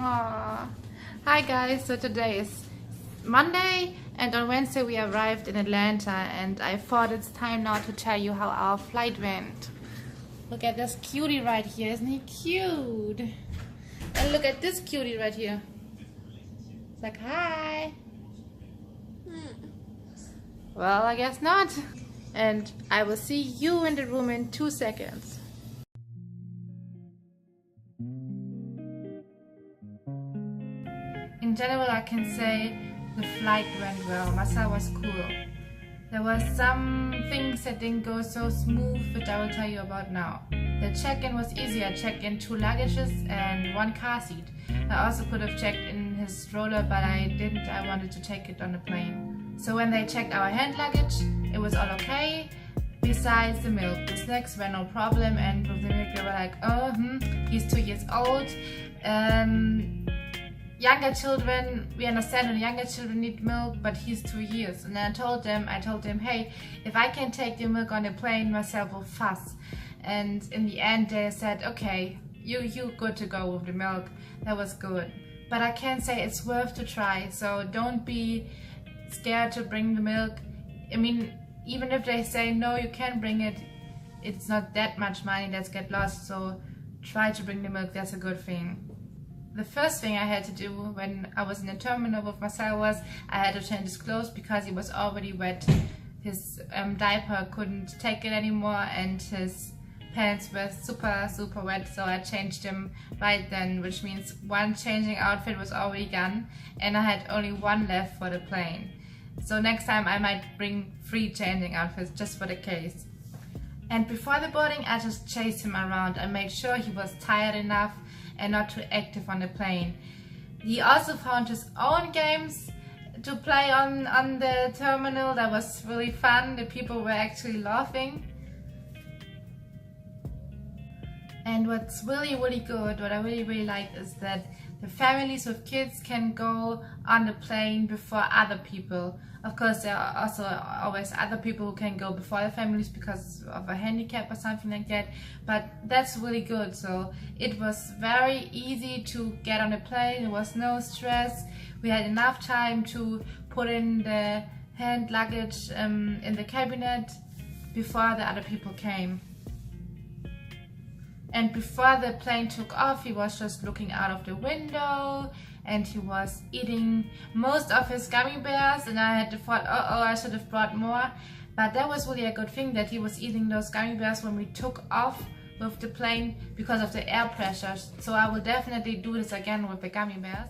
Aww. Hi guys, so today is Monday and on Wednesday we arrived in Atlanta and I thought it's time now to tell you how our flight went. Look at this cutie right here, isn't he cute? And look at this cutie right here. It's like, hi. Well, I guess not. And I will see you in the room in 2 seconds. In general, I can say the flight went well. Marcel was cool. There were some things that didn't go so smooth, which I will tell you about now. The check-in was easy. I checked in 2 luggages and 1 car seat. I also could have checked in his stroller, but I didn't. I wanted to take it on the plane. So when they checked our hand luggage, it was all okay. Besides the milk, the snacks were no problem, and with the milk they were like, he's 2 years old. Younger children, we understand when younger children need milk, but he's 2 years. And then I told them, hey, if I can take the milk on the plane, Marcel will fuss. And in the end, they said, okay, you good to go with the milk. That was good. But I can say it's worth to try. So don't be scared to bring the milk. I mean, even if they say no, you can bring it. It's not that much money that's get lost. So try to bring the milk. That's a good thing. The first thing I had to do when I was in the terminal with Marcel was I had to change his clothes because he was already wet. His diaper couldn't take it anymore and his pants were super wet, so I changed them right then, which means 1 changing outfit was already gone and I had only 1 left for the plane. So next time I might bring 3 changing outfits just for the case. And before the boarding I just chased him around. I made sure he was tired enough and not too active on the plane. He also found his own games to play on the terminal. That was really fun. The people were actually laughing. And what's really good, what I really liked, is that the families with kids can go on the plane before other people. Of course, there are also always other people who can go before the families because of a handicap or something like that. But that's really good. So it was very easy to get on the plane. There was no stress. We had enough time to put in the hand luggage in the cabinet before the other people came. And before the plane took off, he was just looking out of the window and he was eating most of his gummy bears, and I had the thought, I should have brought more. But that was really a good thing that he was eating those gummy bears when we took off with the plane because of the air pressure. So I will definitely do this again with the gummy bears.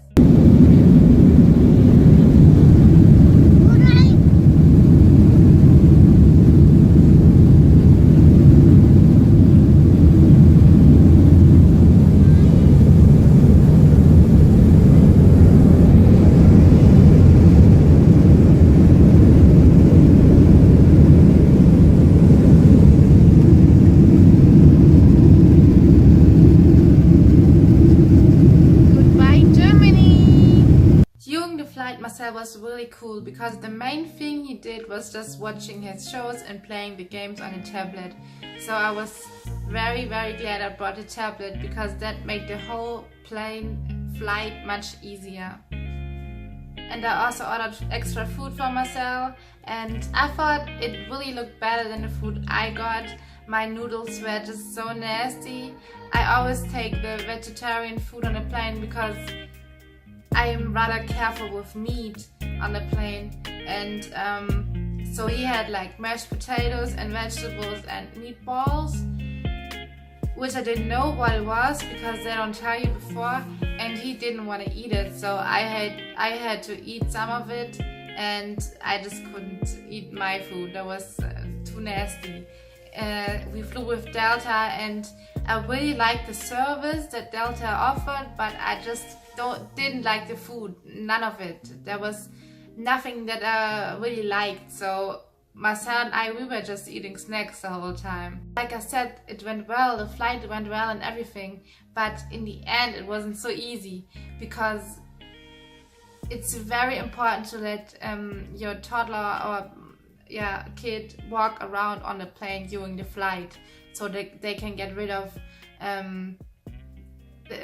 Marcel was really cool because the main thing he did was just watching his shows and playing the games on a tablet. So I was very glad I brought a tablet because that made the whole plane flight much easier. And I also ordered extra food for Marcel and I thought it really looked better than the food I got. My noodles were just so nasty. I always take the vegetarian food on the plane because I am rather careful with meat on the plane, and so he had like mashed potatoes and vegetables and meatballs, which I didn't know what it was because they don't tell you before, and he didn't want to eat it, so I had to eat some of it and I just couldn't eat my food. That was too nasty. We flew with Delta and I really liked the service that Delta offered, but I just didn't like the food, none of it. There was nothing that I really liked, so Marcel and I, we were just eating snacks the whole time. Like I said, it went well, the flight went well and everything, but in the end it wasn't so easy because it's very important to let your toddler or kid walk around on the plane during the flight so they can get rid of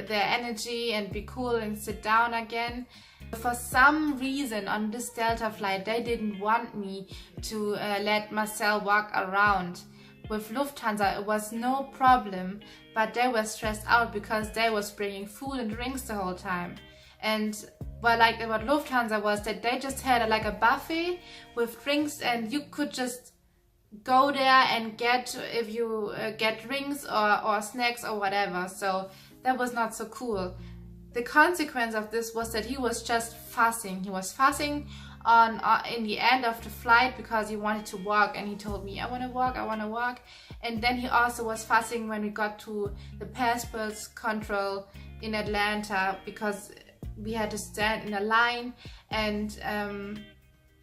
their energy and be cool and sit down again. For some reason on this Delta flight, they didn't want me to let Marcel walk around. With Lufthansa, it was no problem, but they were stressed out because they was bringing food and drinks the whole time. And what I liked about Lufthansa was that they just had like a buffet with drinks, and you could just go there and get, if you get drinks or snacks or whatever. So that was not so cool. The consequence of this was that he was just fussing. He was fussing on in the end of the flight because he wanted to walk, and he told me, I want to walk. And then he also was fussing when we got to the passports control in Atlanta, because we had to stand in a line, and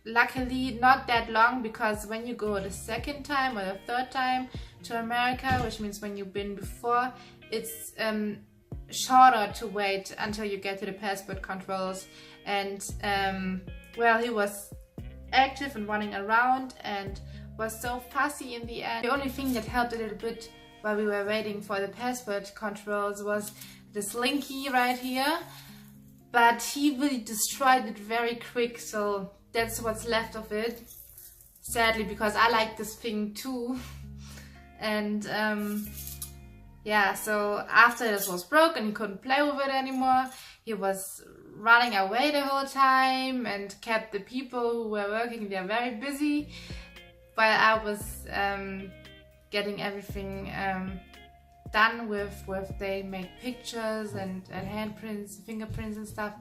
luckily not that long, because when you go the second time or the third time to America, which means when you've been before, it's shorter to wait until you get to the passport controls. And well, he was active and running around and was so fussy in the end. The only thing that helped a little bit while we were waiting for the passport controls was the slinky right here, but he really destroyed it very quick, so that's what's left of it, sadly, because I like this thing too. And yeah, so after this was broken, he couldn't play with it anymore. He was running away the whole time and kept the people who were working there very busy, while I was getting everything done with they make pictures and handprints, fingerprints and stuff.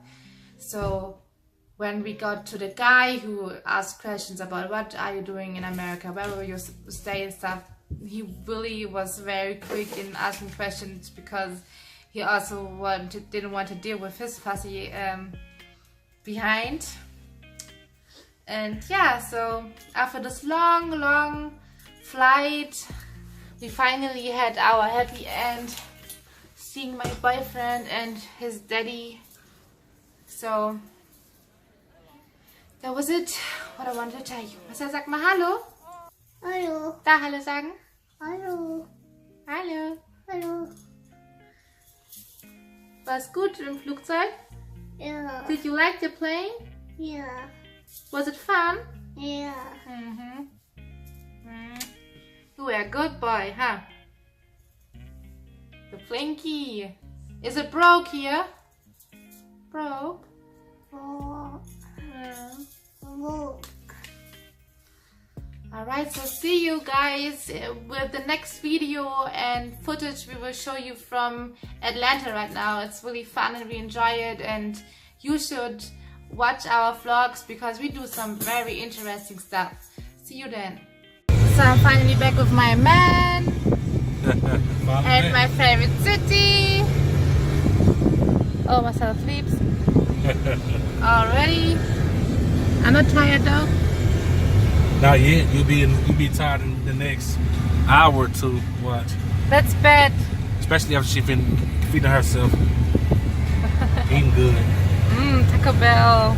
So when we got to the guy who asked questions about what are you doing in America, where will you stay and stuff, he really was very quick in asking questions, because he also didn't want to deal with his fussy behind. And yeah, so after this long flight, we finally had our happy end, seeing my boyfriend and his daddy. So that was it, what I wanted to tell you. Marcel, sag mal Hallo. Hallo. Da Hallo sagen. Hallo. Hallo. Hallo. War's gut im Flugzeug? Yeah. Did you like the plane? Yeah. Was it fun? Yeah. You were a good boy, huh? The plane key. Is it broke here? Broke? Oh. Oh. Alright, so see you guys with the next video and footage we will show you from Atlanta right now. It's really fun and we enjoy it, and you should watch our vlogs because we do some very interesting stuff. See you then. So I'm finally back with my man and my favorite city. Oh, Marcel sleeps already. I'm not tired though. Not yet. You'll be tired in the next hour or two. Watch. That's bad. Especially after she's been feeding herself. Eating good. Taco Bell.